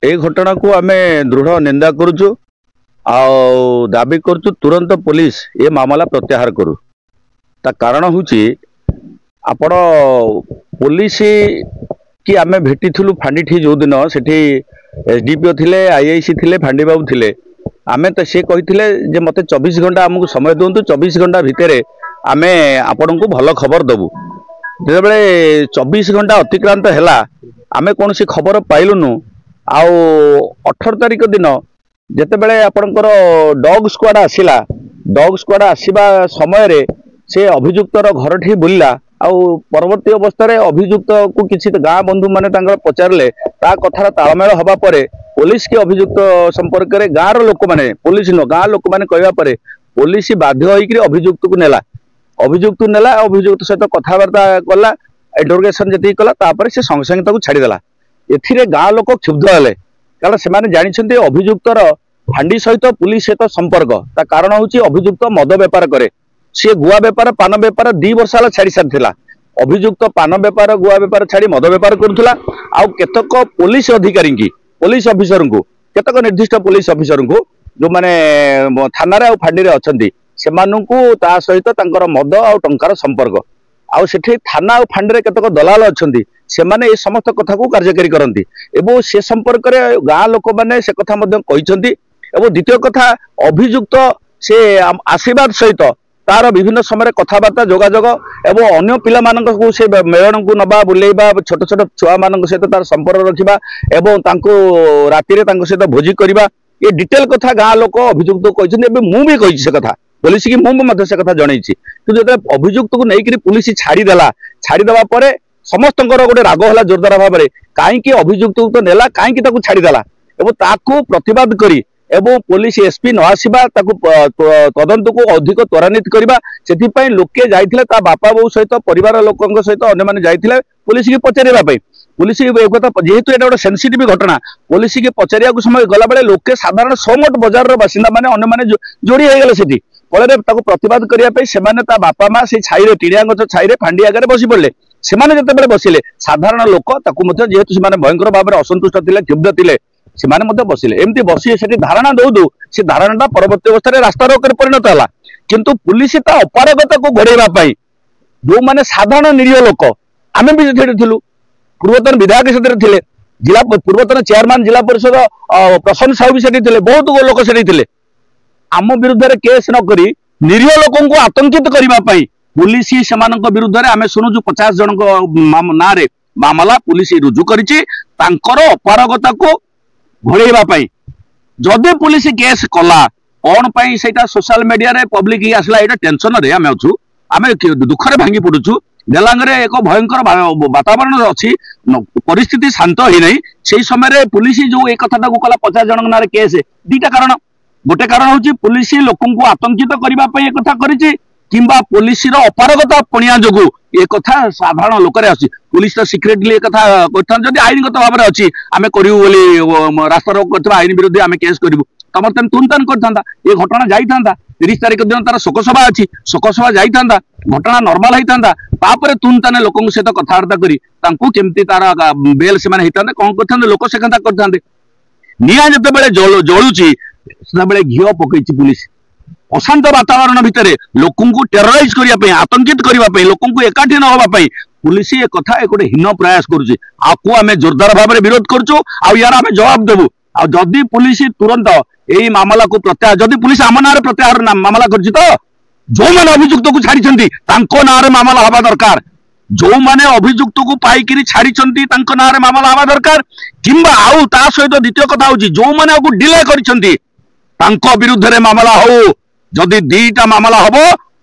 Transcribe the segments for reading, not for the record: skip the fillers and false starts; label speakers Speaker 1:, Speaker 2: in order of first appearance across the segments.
Speaker 1: ए घटना को आम दृढ़ निंदा करुचु दाबी करुचु तुरंत पुलिस ये मामला प्रत्याहार करू। ता कारण हूँ आपण पुलिस कि आम भेटी फांडी जो दिन से एसडीपीओ थिले आईआईसी थिले फांडी बाबू थिले आमे तो सी कही मत 24 घंटा आमको समय दिंतु 24 घंटा भितर आमे आपण को भल खबर दबु। जो 24 घंटा अतिक्रांत है आमे कौन सी खबर पाइलुनु। आउ 18 तारिख दिन जिते बड़े आपणकर डॉग स्क्वाड आसिला डॉग स्क्वाड आसवा समय से अभियुक्तर घर ठी बुलला आउ परवर्ती अवस्था अभियुक्त को किसी गाँ बंधु माने पचारे ता कथार तालमेल हवा पर पुलिस के अभियुक्त संपर्क में गाँव लोक मैंने पुलिस न गाँ लोक मैंने कहवापर पुलिस बाध्य होकर अभियुक्त को नेला अभियुक्त सहित कथबार्ता कला इंटरोगेशन जी कला से संगे संगे छाड़देला। ए गाँ लोक क्षुब्ध हेले कारण से जानते अभियुक्तर हांडी सहित पुलिस सहित संपर्क ता कारण हूँ अभियुक्त मद बेपार करे सी गुआ बेपार पान बेपार 2 वर्ष है छाड़ी सारी अभियुक्त पान बेपार गुआ बेपार छाड़ी मद बेपार करुला। आउ केतक पुलिस अधिकारी की पुलिस ऑफिसर को केतक निर्दिष्ट पुलिस ऑफिसर को जो माने थाना रे फांडी रे अछंती सेमानंकु ता सहित तांकर मद आ टंकार संपर्क आउ सेठी थाना और फांडी रे केतक दलाल अछंती सेमाने ए समस्त कथा को कार्यकारी करंती एवं से संपर्क रे गाँ लोक माने से कथा मध्य कहिसंती। एवं द्वितीय कथा अभियुक्त से आशीर्वाद सहित तार विभिन्न समय कथबार्ता जोगाजोग एवं अन्य पिला मानक से मेलन को नबा बुलेबा छोट छोट छुआ मान सहित तार संपर्क रखा एवं राति सहित भोजी करवा ये डिटेल कथा गाँ लोक अभियुक्त कहते मुझे कही से कथा पुलिस की मुझे से कथा जनई कि अभियुक्त को लेकिन पुलिस छाड़देला छाड़देवा पर समस्त गोटे राग है जोरदार भाव में कहीं अभियुक्त तो नेला कहीं छाड़देला एवं प्रतिवाद करी एवं पुलिस एसपी न आसवा तदंत को अधिक त्वरान्वित करवा से लोके जाइथिले ता बापा बो सहित परिवार लोकों सहित अन्य माने जाइथिले पुलिस की पचारिबा पई पुलिस जेहेतु एटा गोटे सेंसिटिव घटना पुलिस की पचारिया समय गला बेले लोके साधारण सोमट बजार रो बासिंदा माने अन्य माने जोड़ी हो गले सेठी फल प्रतिवाद करने से बापा माँ से छाई टीणिया गच छाई फांडी आगे बसी पड़े से जिते बसिले साधारण लोक जेहेतु से भयंकर भाव में असंतुष्ट थे क्षुब्ध थे से बसिले एमती बसी से धारणा दौ से धारणा परवर्ती अवस्था रास्ता रोक परिणत है किंतु पुलिस अपारगता को घोड़ाई जो मैंने साधारण निरीह लोक आम भी थिलु पूर्वतन विधायक से थे जिला पूर्वतन चेयरमैन जिला परिषद प्रसन्न साहू भी थे बहुत लोक से आम विरुद्ध केस नक निरीह लोक आतंकित करने पुलिस से विरुद्ध आम शुणुचु 50 जन ना मामला पुलिस रुजु करिछि अपारगता को घोड़ाई जदि पुलिस केस कला कौन पाई सेटा सोशल मीडिया रे पब्लिक आसला एटा टेंशन रे आम अच्छु आम दुख रे भांगी पड़ुछु देलांगे एक भयंकर वातावरण अच्छी परिस्थिति शांत ही नहीं से समय पुलिस जो एक कथा को कला 50 जन ना केस 2टा कारण गोटे कारण हूँ पुलिस लोक आतंकित करने एक कथा करिछि किंबा पुलिस अपारगता पणिया जो ये कथा साधारण लोक पुलिस तो सिक्रेटली एक कथा कर आईनगत भाव में अच्छी आम करूँ रास्ता रोक कर आईन विरुद्ध आम केस करूँ तुम तुन करता ये घटना जाता 30 तारिख दिन तार शोकसभा अच्छी शोकसभा जाता घटना नॉर्मल होता तुन ताने लोक सहित कथबार्ता करी तार बेल से कौन करते लोक से कथा करते निआ जिते जलुची से घीओ पकई पुलिस अशांत वातावरण भितर लोक टेरराइज करने आतंकित करने लोक एकाठी न होगापी पुलिस ये कथा एक हीन प्रयास करें जोरदार भाव में विरोध करुँ यार आम जवाब देवु आदि पुलिस तुरंत यही मामला को प्रत्याहार जदि पुलिस आम ना प्रत्याहार मामला कर जो मैंने अभियुक्त को छाड़ी ना मामला हवा दरकार जो मैंने अभियुक्त को पाई छाड़ी ना मामला हवा दरकार किंबा आउ ता सहित द्वितीय कथा हूँ जो मैंने डिले कर विरुद्ध मामला हो जदि 2टा मामला हम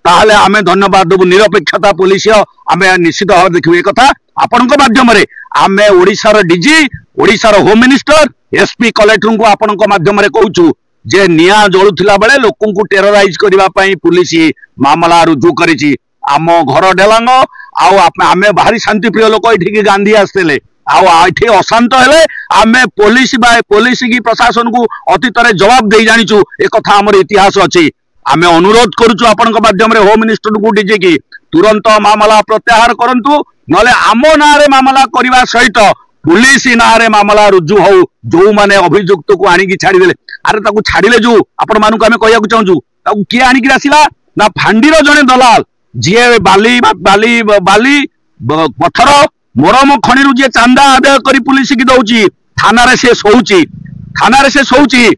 Speaker 1: ताहले आमे धन्यवाद देबु निरपेक्षता पुलिस आमे निश्चित भाव देखिबे एक कथा आपण माध्यम आमे ओडिशार डीजी ओडिशार होम मिनिस्टर एसपी कलेक्टर को आपण माध्यम कहूँ जे निया जलुला बेले लोक टेरराइज करने पुलिस मामला रुजु करिछि आम घर डेलांग आमे भारी शांतिप्रिय लोक ये गांधी आसते आठी अशांत हेले आमे पुलिस की प्रशासन को अतीत जवाब दे जानिचु एक कथा आमर इतिहास अच्छी आमे अनुरोध करुचु आपण माध्यम होम मिनिस्टर को डीजे की तुरंत मामला प्रत्याहार करंतु नले आम ना मामला करने सहित पुलिस नारे मामला रुजु हो जो माने अभियुक्त को आनिकी छाड़ीदे अरे ताकू छाड़िले जो आपण मानक आमे कहया चाहूँ ताकू किए आनिकी आसिला ना फांडीर जड़े दलाल जी बाली बाली बाली पथर मोरम खणी जी चांदा आदाय कर पुलिस की दौची थाना से शोची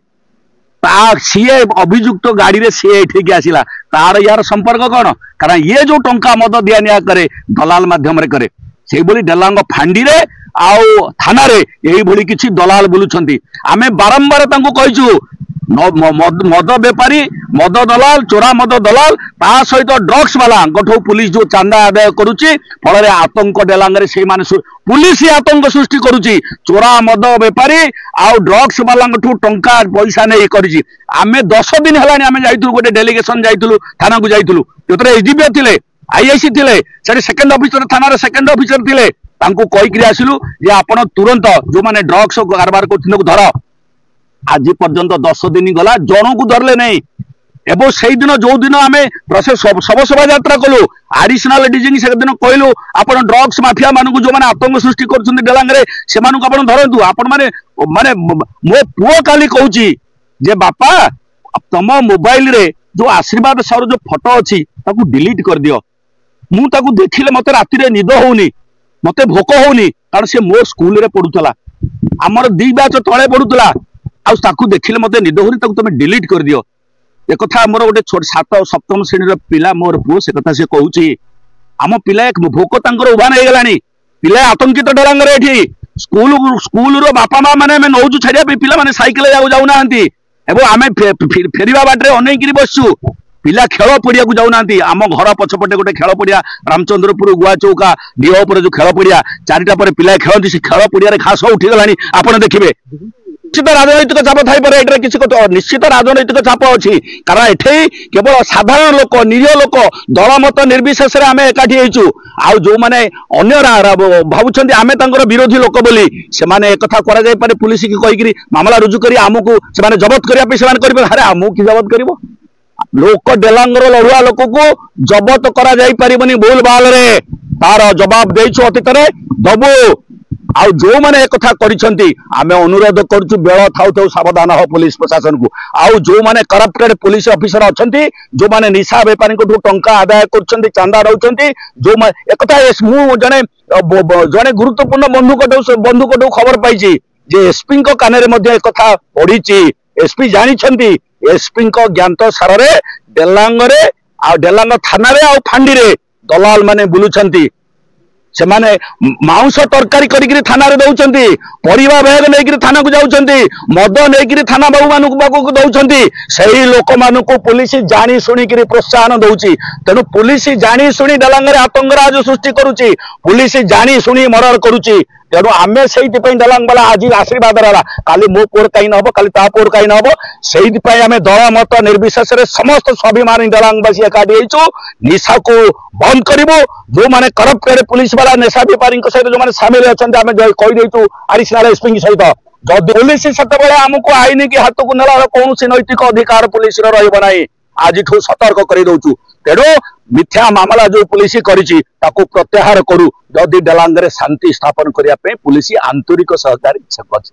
Speaker 1: सीए अभियुक्त गाड़ी रे सीए एठिक आसिला तार यार संपर्क कौन कारण ये जो टंका मद दिया निया करे दलाल माध्यम रे करे से बोली डेलांग फांडी रे आउ थाना रे यही भली किछि दलाल बुलुछंती आमे बारंबार तांको कहिछु मद बेपारी मद दलाल चोरा मद दलाल ता सहित ड्रग्स वाला गठो पुलिस जो चांदा आदाय करुची फल आतंक डेलांगरे से माने पुलिस आतंक सृष्टि करुची चोरा मद बेपारी आउ ड्रग्स वाला टंका पैसा नहीं करिची आमे 10 दिन हलानी आमे जाइतु गोटे डेलीगेशन जाइतुलु थाना को जाइतुलु जोतरे एसडीपी थिले आईआईसी थिले सेठी सेकंड ऑफिसर थाना रे सेकंड ऑफिसर थिले तांको कहि करी आसिलु जे आपण तुरंत जो माने ड्रग्स कारबार करथिन को धर आज पर्यंत 10 दिन गला जन को धरले नहीं एवं से दिन जो दिन आम शव शोभा यात्रा कलु आडिशनाल डीजी से दिन कहलु आप ड्रग्स माफिया मानक जो मैंने आतंक सृष्टि कर धरतु आपण माने माने मो पुओ काली कहूची जे बापा तम मोबाइल रे जो आशीर्वाद सर जो फोटो अच्छी ताकू डिलीट कर दियो मु ताकू देखिले मते राति रे निद होउनी मते भोक होउनी कारण से मो स्कूल रे पढुतला हमर 2 बैच तळे पढुतला आ ताकू देखिले मते निद होउनी ताकू तमे डिलीट कर दियो ए कथा मोर गोटे छोट 7 और 7म श्रेणी पिला मोर पुओ से कथा से कहूची आम पिला एक भोक तांकर उभान हो गलानी पिला आतंकित डरांगर एठी स्कूल रो बापा माँ माने में नौजु छाड़िया पिला माने साइकेल जाऊ नाहंती एवं आमे फेरिबा बाटरे अनेक बसचु पिला खेल पड़िया को जाऊना आम घर पछपटे गोटे खेल पड़िया रामचंद्रपुर गुआ चौका डीह पर जो खेल पड़िया 4टा पर पिला खेलती से खेल पड़िया घास उठीगला आपड़ देखिए निश्चित राजनैतिक चाप थाईपर ये किसी निश्चित राजनैतिक चाप अच्छी कारण एठे केवल साधारण लोक निरीह लोक दलमत निर्विशेष आम एकाठी होइचु आउ जो माने अन्य भावुछंती आमे तांकर विरोधी लोक बोली से माने एक कथा करा जाय पारे पुलिस की कहिकरी मामला रुजु करी आमको से माने जब्त करिया पे से माने करिबे अरे आमु की जब्त करिवो लोक डेलांगर लड़ुआ लोक को जब्त करा जाय परिबनी भूल बाल रे तार जवाब देइछु अतीत रे दबु आ जो मैंने एक कथा करिसेंती आमे अनुरोध करछु बेଳ थाउ थाउ सावधान हो पुलिस प्रशासन को आउ जो माने करप्टेड पुलिस ऑफिसर अछंती जो माने निशा व्यापारी को टंका आदाय करछंती चांदा रहउछंती जो एक कथा मु जने गुरुत्वपूर्ण बंधु को खबर पाइछि जे एसपी को कान रे मध्ये एक कथा पढिछि एसपी जानि छंती एसपी को ज्ञात सार रे डेलांगरे आ डेलांग थाना रे आ फांडी रे दलाल माने बुलुछंती से माने मांस तरकारी करी थाना रे दउचंती परिवा बैग लेकिन थाना को जाउचंती मद लेकिन थाना बाबू मानक पाखक दउचंती सही लोक मानक पुलिस जानी सुनी करी प्रोत्साहन दउची तेनु पुलिस जानी सुनी डेलांगरे आतंकराज सृष्टि करूची पुलिस जानी सुनी मर्डर करूची तेणु आमे से डेलांग वाला आज आशीर्वाद रहा काली मो पुर कहीं न काली ता पुर कहीं न से आम दल मत निर्विशेष समस्त स्वाभिमानी डेलांगवासी एकाठी होइछु निशा को बंद करिवो जो माने करप्टेड पुलिस वाला नेशा व्यापारी सहित जो माने सामिल अच्छा आम कही देचु आडिशनाल एसपी सहित जदि पुलिस से आमको आईन की हाथ को नेला कौन नैतिक अधिकार पुलिस रहिबो नाही आज सतर्क कर दउछु तेणु मिथ्या मामला जो पुलिस करिछि ताको प्रत्याहार करू जदि डेलांगरे शांति स्थापन करिया पे पुलिस आंतरिक सहकारी इच्छा अछि।